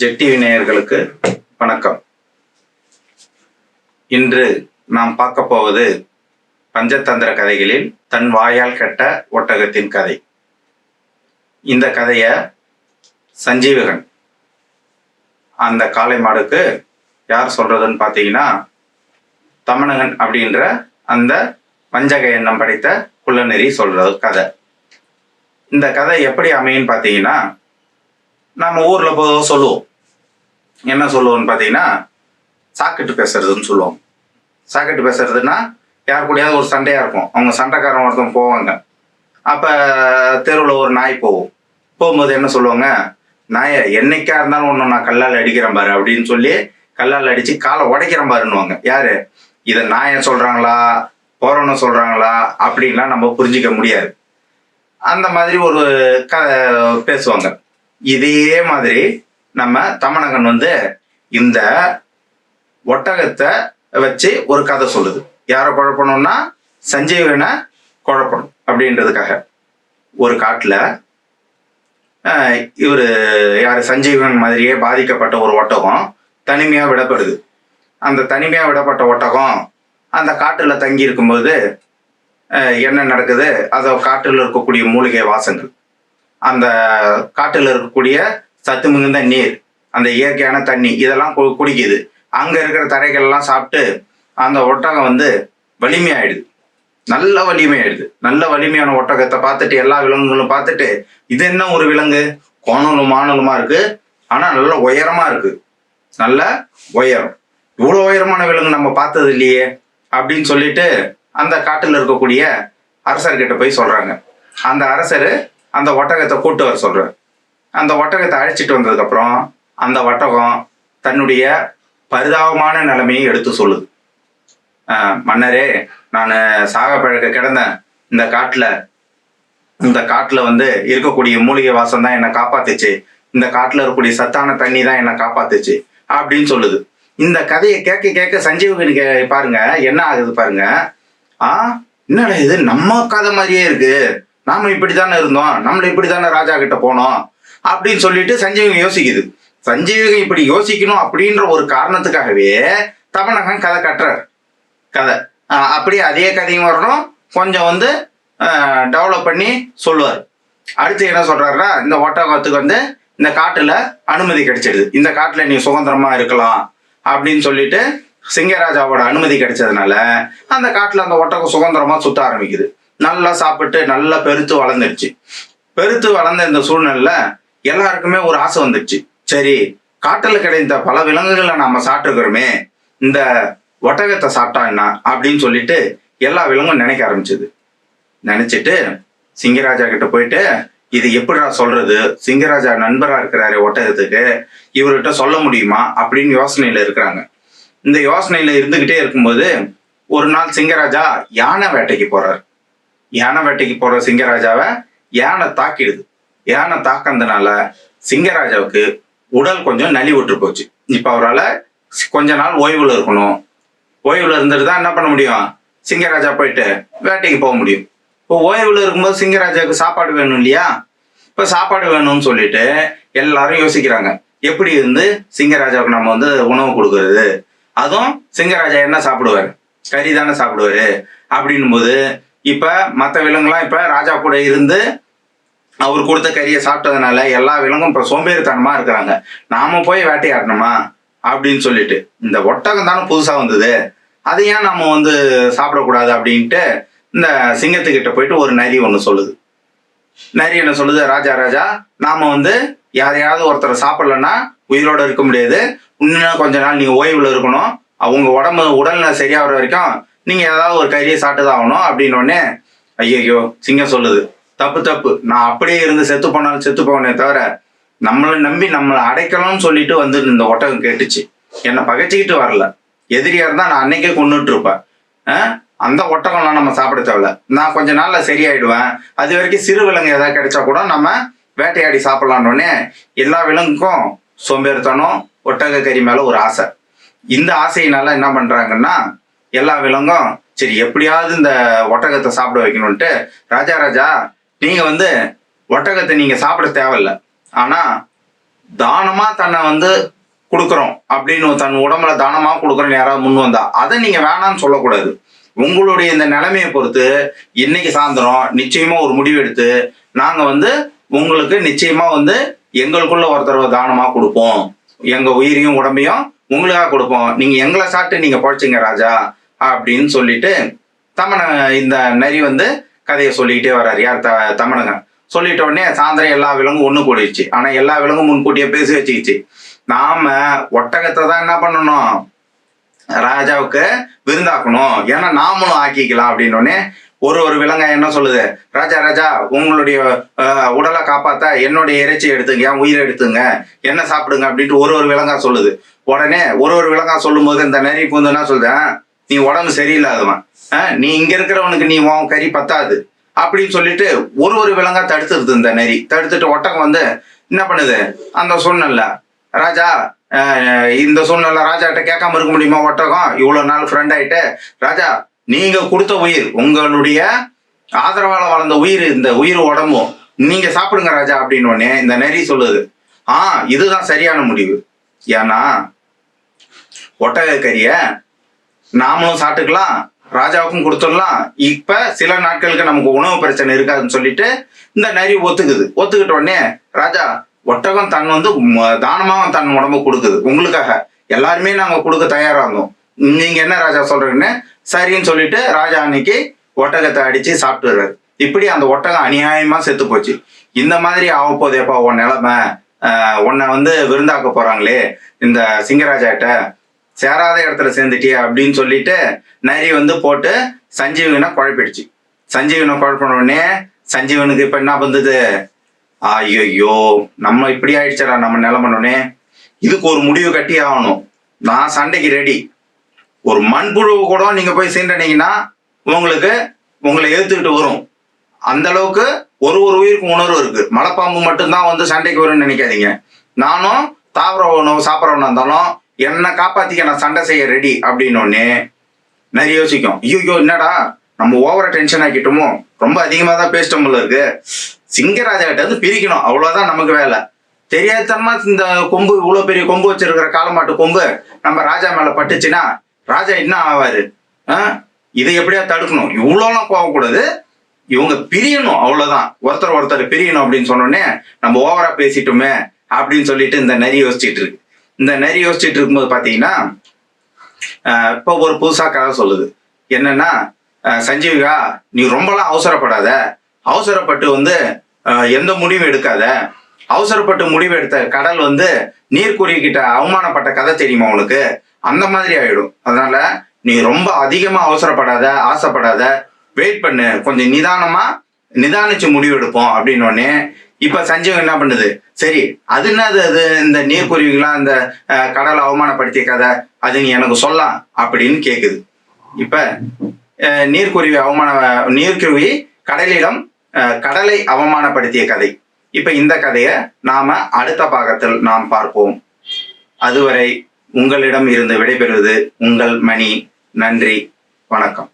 Jet TV நேயர்களுக்கு வணக்கம். இன்று நாம் பார்க்க போவது பஞ்சதந்திர கதைகளில் தன் வாயால் கெட்ட ஒட்டகத்தின் கதை. இந்த கதையை சஞ்சீவகன் அந்த காளை மாடுக்கு யார் சொல்றதுன்னு பார்த்தீங்கன்னா தமணகன் அப்படின்ற அந்த வஞ்சக எண்ணம் படைத்த குள்ளநெறி சொல்றது கதை. இந்த கதை எப்படி அமையுன்னு பார்த்தீங்கன்னா, நம்ம ஊர்ல போதும் சொல்லுவோம். என்ன சொல்லுவோம்னு பார்த்தீங்கன்னா, சாக்கெட்டு பேசுறதுன்னு சொல்லுவோம். சாக்கெட்டு பேசுறதுன்னா யார் கூடயாவது ஒரு சண்டையா இருக்கும். அவங்க சண்டைக்காரன் ஒருத்தவங்க போவாங்க. அப்ப தெருவில் ஒரு நாய் போகும்போது என்ன சொல்லுவாங்க, நாயை என்னைக்கா இருந்தாலும் ஒன்று நான் கல்லால் அடிக்கிறேன் பாரு அப்படின்னு சொல்லி கல்லால் அடிச்சு காலை உடைக்கிறேன் பாருன்னுவாங்க. யாரு இதை நாயை சொல்றாங்களா போறவன சொல்றாங்களா அப்படின்லாம் நம்ம புரிஞ்சிக்க முடியாது. அந்த மாதிரி ஒரு பேசுவாங்க. இதே மாதிரி நம்ம தமணகன் இந்த ஒட்டகத்தை வச்சு ஒரு கதை சொல்லுது. யாரை குழப்பணும்னா சஞ்சீவனை குழப்பணும் அப்படின்றதுக்காக. ஒரு காட்டுல இவர் யாரு சஞ்சீவன் மாதிரியே பாதிக்கப்பட்ட ஒரு ஒட்டகம் தனிமையா விடப்படுது. அந்த தனிமையா விடப்பட்ட ஒட்டகம் அந்த காட்டுல தங்கி இருக்கும்போது என்ன நடக்குது, அதை காட்டில் இருக்கக்கூடிய மூலிகை வாசங்கள், அந்த காட்டில் இருக்கக்கூடிய சத்து மிகுந்த நீர், அந்த இயற்கையான தண்ணி இதெல்லாம் குடிக்குது. அங்க இருக்கிற தரைகள்லாம் சாப்பிட்டு அந்த ஒட்டகம் வலிமையாயிடுது. நல்ல வலிமையாயிடுது. நல்ல வலிமையான ஒட்டகத்தை பார்த்துட்டு எல்லா விலங்குகளும் பார்த்துட்டு, இது என்ன ஒரு விலங்கு, கோணலும் மாணலுமா இருக்கு, ஆனா நல்ல உயரமா இருக்கு, நல்ல உயரம், இவ்வளவு உயரமான விலங்கு நம்ம பார்த்தது இல்லையே அப்படின்னு சொல்லிட்டு அந்த காட்டுல இருக்கக்கூடிய அரசர்கிட்ட போய் சொல்றாங்க. அந்த அரசர் அந்த ஒட்டகத்தை கூட்டு வர சொல்றாரு. அந்த ஒட்டகத்தை அழைச்சிட்டு வந்ததுக்கு அப்புறம் அந்த ஒட்டகம் தன்னுடைய பரிதாபமான நிலைமையை எடுத்து சொல்லுது. மன்னரே, நான் சாக பழக்க கிடந்தேன். இந்த காட்டுல இருக்கக்கூடிய மூலிகை வாசம் தான் என்னை காப்பாத்துச்சு. இந்த காட்டுல இருக்கக்கூடிய சத்தான தண்ணி தான் என்னை காப்பாத்துச்சு அப்படின்னு சொல்லுது. இந்த கதையை கேட்க கேட்க சஞ்சீவகனுக்கு பாருங்க என்ன ஆகுது பாருங்க. என்னடா இது நம்ம கதை மாதிரியே இருக்கு, நாம இப்படித்தானே இருந்தோம், நம்மள இப்படித்தானே ராஜா கிட்ட போனோம் அப்படின்னு சொல்லிட்டு சஞ்சீவகன் யோசிக்குது. சஞ்சீவகன் இப்படி யோசிக்கணும் அப்படின்ற ஒரு காரணத்துக்காகவே தமணகன் கதை கட்டுறார். கதை அப்படியே அதே கதையும் வரணும், கொஞ்சம் டெவலப் பண்ணி சொல்லுவார். அடுத்து என்ன சொல்றாருன்னா, இந்த ஒட்டகத்துக்கு இந்த காட்டுல அனுமதி கிடைச்சிடுது. இந்த காட்டுல நீ சுதந்திரமா இருக்கலாம் அப்படின்னு சொல்லிட்டு சிங்கராஜாவோட அனுமதி கிடைச்சதுனால அந்த காட்டுல அந்த ஒட்டகம் சுதந்திரமா சுத்த ஆரம்பிக்குது. நல்லா சாப்பிட்டு நல்லா பெருத்து வளர்ந்துருச்சு. பெருத்து வளர்ந்த இந்த சூழ்நிலையில எல்லாருக்குமே ஒரு ஆசை வந்துடுச்சு. சரி, காட்டுல கிடைத்த பல விலங்குகளை நாம சாப்பிட்டுருக்கிறோமே, இந்த ஒட்டகத்தை சாப்பிட்டா என்ன அப்படின்னு சொல்லிட்டு எல்லா விலங்கும் நினைக்க ஆரம்பிச்சது. நினைச்சிட்டு சிங்கராஜா கிட்ட போயிட்டு, இது எப்படிடா சொல்றது, சிங்கராஜா நண்பரா இருக்கிறாரு ஒட்டகத்துக்கு, இவர்கிட்ட சொல்ல முடியுமா அப்படின்னு யோசனையில இருக்கிறாங்க. இந்த யோசனையில இருந்துகிட்டே இருக்கும்போது ஒரு நாள் சிங்கராஜா யானை வேட்டைக்கு போறாரு. யானை வேட்டைக்கு போற சிங்கராஜாவை யானை தாக்கிடுது. யானை தாக்கினதுனால சிங்கராஜாவுக்கு உடல் கொஞ்சம் நலிவுற்று போச்சு. இப்ப அவரால் கொஞ்ச நாள் ஓய்வுல இருக்கணும். ஓய்வுல இருந்துட்டு தான் என்ன பண்ண முடியும், சிங்கராஜா போயிட்டு வேட்டைக்கு போக முடியும். இப்போ ஓய்வுல இருக்கும்போது சிங்கராஜாவுக்கு சாப்பாடு வேணும் இல்லையா. இப்ப சாப்பாடு வேணும்னு சொல்லிட்டு எல்லாரும் யோசிக்கிறாங்க, எப்படி சிங்கராஜாவுக்கு நம்ம உணவு கொடுக்கறது. அதுவும் சிங்கராஜா என்ன சாப்பிடுவாரு, கறி தானே சாப்பிடுவாரு. அப்படின்னும் போது இப்ப மற்ற விலங்குலாம் இப்ப ராஜா கூட இருந்து அவர் கொடுத்த கறியை சாப்பிட்டதுனால எல்லா விலங்கும் இப்ப சோம்பேறித்தனமா இருக்கிறாங்க. நாம போய் வேட்டையாடணுமா அப்படின்னு சொல்லிட்டு, இந்த ஒட்டகம் தானே புதுசா வந்தது, அதை ஏன் நாம சாப்பிடக்கூடாது அப்படின்ட்டு இந்த சிங்கத்துக்கிட்ட போயிட்டு ஒரு நரி ஒண்ணு சொல்லுது. நரி என்ன சொல்லுது, ராஜா நாம யாரையாவது ஒருத்தரை சாப்பிடலன்னா உயிரோட இருக்க முடியாது, இன்னும் கொஞ்ச நாள் நீங்க ஓய்வுல இருக்கணும், அவங்க உடல்நிலை சரியாகிற வரைக்கும் நீங்க ஏதாவது ஒரு கறியை சாப்பிட்டுதான் ஆகணும் அப்படின்னு உடனே, ஐயோ சிங்கம் சொல்லுது, தப்பு, நான் அப்படியே இருந்து செத்து போனாலும் செத்து போவனே தவிர நம்மளை நம்பி நம்மளை அடைக்கணும்னு சொல்லிட்டு இந்த ஒட்டகம் கேட்டுச்சு. என்னை பகைச்சிக்கிட்டு வரல, எதிரியா இருந்தா நான் அன்னைக்கே கொண்டுட்டு இருப்பேன். அந்த ஒட்டகம்லாம் நம்ம சாப்பிட தேவையில்ல, நான் கொஞ்ச நாள்ல சரியாயிடுவேன், அது வரைக்கும் சிறு விலங்கு ஏதாவது கிடைச்சா கூட நம்ம வேட்டையாடி சாப்பிடலான்னு எல்லா விலங்குக்கும் சோம்பேறித்தனம், ஒட்டக கறி மேல ஒரு ஆசை. இந்த ஆசையினால என்ன பண்றாங்கன்னா, எல்லா விலங்கும் சரி எப்படியாவது இந்த ஒட்டகத்தை சாப்பிட வைக்கணும்ட்டு, ராஜா நீங்க ஒட்டகத்தை நீங்க சாப்பிட தேவையில்ல, ஆனா தானமா தன்னை வந்து கொடுக்குறோம் அப்படின்னு தன் உடம்புல தானமா கொடுக்குறோன்னு யாராவது முன் வந்தா அதை நீங்க வேணாம்னு சொல்லக்கூடாது. உங்களுடைய இந்த நிலைமையை பொறுத்து இன்னைக்கு சாயந்தரம் நிச்சயமா ஒரு முடிவு எடுத்து நாங்க வந்து உங்களுக்கு நிச்சயமா வந்து எங்களுக்குள்ள ஒருத்தர் தானமா கொடுப்போம், எங்க உயிரையும் உடம்பையும் உங்களுக்காக கொடுப்போம், நீங்க எங்களை சாப்பிட்டு நீங்க பழைச்சிங்க ராஜா அப்படின்னு சொல்லிட்டு இந்த நரி வந்து கதையை சொல்லிக்கிட்டே வர்றாரு. யார்? தமனங்க. சொல்லிட்ட உடனே சாயந்தரம் எல்லா விலங்கும் ஒண்ணு கூடிடுச்சு. ஆனா எல்லா விலங்கும் முன்கூட்டியே பேசி வச்சுக்கிச்சு. நாம ஒட்டகத்தை தான் என்ன பண்ணணும், ராஜாவுக்கு விருந்தாக்கணும், ஏன்னா நாமளும் ஆக்கிக்கலாம் அப்படின்னு ஒரு விலங்கா என்ன சொல்லுது, ராஜா ராஜா உங்களுடைய உடலை காப்பாத்த என்னுடைய இறைச்சி எடுத்துங்க, என் உயிரை எடுத்துங்க, என்ன சாப்பிடுங்க அப்படின்ட்டு ஒரு விலங்கா சொல்லுது. உடனே ஒரு விலங்கா சொல்லும் போது இந்த நரி பூந்து என்ன சொல்றேன், நீ உடம்பு சரியில்லாதவன், நீ இங்க இருக்கிறவனுக்கு நீ உன் கறி பத்தாது அப்படின்னு சொல்லிட்டு ஒரு விலங்கா தடுத்துருது. இந்த நரி தடுத்துட்டு ஒட்டகம் வந்து என்ன பண்ணுது, அந்த சூழ்நிலை ராஜா இந்த சூழ்நிலை ராஜாட்ட கேட்காம இருக்க முடியுமா? ஒட்டகம் இவ்வளவு நாள் ஃப்ரெண்ட் ஆயிட்டு, ராஜா நீங்க கொடுத்த உயிர், உங்களுடைய ஆதரவால வளர்ந்த உயிர், இந்த உயிர் உடம்பும் நீங்க சாப்பிடுங்க ராஜா அப்படின்னு உடனே இந்த நரி சொல்லுது, இதுதான் சரியான முடிவு. ஏன்னா ஒட்டக கறிய நாமளும் சாப்பிட்டுக்கலாம், ராஜாவுக்கும் கொடுத்துடலாம், இப்ப சில நாட்களுக்கு நமக்கு உணவு பிரச்சனை இருக்காதுன்னு சொல்லிட்டு இந்த நரி ஒத்துக்கிட்ட உடனே ராஜா ஒட்டகம் தன் வந்து தானமா தன் உடம்பு கொடுக்குது, உங்களுக்காக எல்லாருமே நாங்க கொடுக்க தயாரா இருந்தோம், நீங்க என்ன ராஜா சொல்றீங்கன்னு சரின்னு சொல்லிட்டு ராஜா அன்னைக்கு ஒட்டகத்தை அடிச்சு சாப்பிட்டுறாரு. இப்படி அந்த ஒட்டகம் அநியாயமா செத்து போச்சு. இந்த மாதிரி ஆக போதேப்பா உன் நிலைமை, உன்னை வந்து விருந்தாக்க போறாங்களே இந்த சிங்கராஜாட்ட, சேராத இடத்துல சேர்ந்துட்டிய அப்படின்னு சொல்லிட்டு நரி வந்து போட்டு சஞ்சீவனை குழப்பிடுச்சு. சஞ்சீவனை குழப்பின உடனே சஞ்சீவனுக்கு இப்ப என்ன வந்தது, ஐயோ நம்ம இப்படி ஆயிடுச்சடா நம்ம நிலைமனோடனே, இதுக்கு ஒரு முடிவு கட்டி ஆகணும், நான் சண்டைக்கு ரெடி, ஒரு மண்புழு கூட நீங்க போய் சீண்டனீங்கன்னா உங்களை எதிர்த்துக்கிட்டு வரும், அந்த அளவுக்கு ஒரு உயிருக்கு உணர்வு இருக்கு. மலைப்பாம்பு மட்டும்தான் வந்து சண்டைக்கு வரும்னு நினைக்காதீங்க, நானும் தாவர உணவு சாப்பிட்றவனா இருந்தாலும் என்னை காப்பாத்திக்க நான் சண்டை செய்ய ரெடி அப்படின்னு நிறைய யோசிக்கும். ஐயோ என்னடா நம்ம ஓவரா டென்ஷன் ஆக்கிட்டோமோ, ரொம்ப அதிகமா தான் பேசிட்டோம் போல இருக்கு, சிங்கராஜா கிட்ட வந்து பிரிக்கணும், அவ்வளவுதான் நமக்கு வேலை. தெரியாதனமா இந்த கொம்பு, இவ்வளவு பெரிய கொம்பு வச்சிருக்கிற காலமாட்டு கொம்பு நம்ம ராஜா மேல பட்டுச்சுன்னா ராஜா என்ன ஆவாரு, இதை எப்படியா தடுக்கணும், இவ்வளோலாம் போகக்கூடாது, இவங்க பிரியணும், அவ்வளவுதான், ஒருத்தர் பிரியணும் அப்படின்னு சொன்னோடனே நம்ம ஓவரா பேசிட்டோமே அப்படின்னு சொல்லிட்டு இந்த நரி யோசிச்சுட்டு இருக்கு. இந்த நரி யோசிச்சுட்டு இருக்கும்போது பாத்தீங்கன்னா இப்போ ஒரு புதுசா கதை சொல்லுது. என்னன்னா, சஞ்சீவிகா நீ ரொம்பலாம் அவசரப்பட்டு வந்து எந்த முடிவும் எடுக்காத, அவசரப்பட்டு முடிவு எடுத்த கடல் வந்து நீர்க்குருவிக்கிட்ட அவமானப்பட்ட கதை தெரியுமா உனக்கு, அந்த மாதிரி ஆயிடும். அதனால நீ ரொம்ப அதிகமா அவசரப்படாத, ஆசைப்படாத, வெயிட் பண்ணு, கொஞ்சம் நிதானிச்சு முடிவு எடுப்போம் அப்படின்னு. இப்ப சஞ்சீவன் என்ன பண்ணுது, சரி அது என்னது, அது இந்த நீர்க்குருவிகளாம் இந்த கடலை அவமானப்படுத்திய கதை, அது நீ எனக்கு சொல்லலாம் அப்படின்னு கேக்குது. இப்ப நீர்க்குருவி கடலிடம் கடலை அவமானப்படுத்திய கதை. இப்ப இந்த கதையை நாம அடுத்த பாகத்தில் நாம் பார்ப்போம். அதுவரை உங்களிடம் இருந்து விடைபெறுவது உங்கள் மணி. நன்றி, வணக்கம்.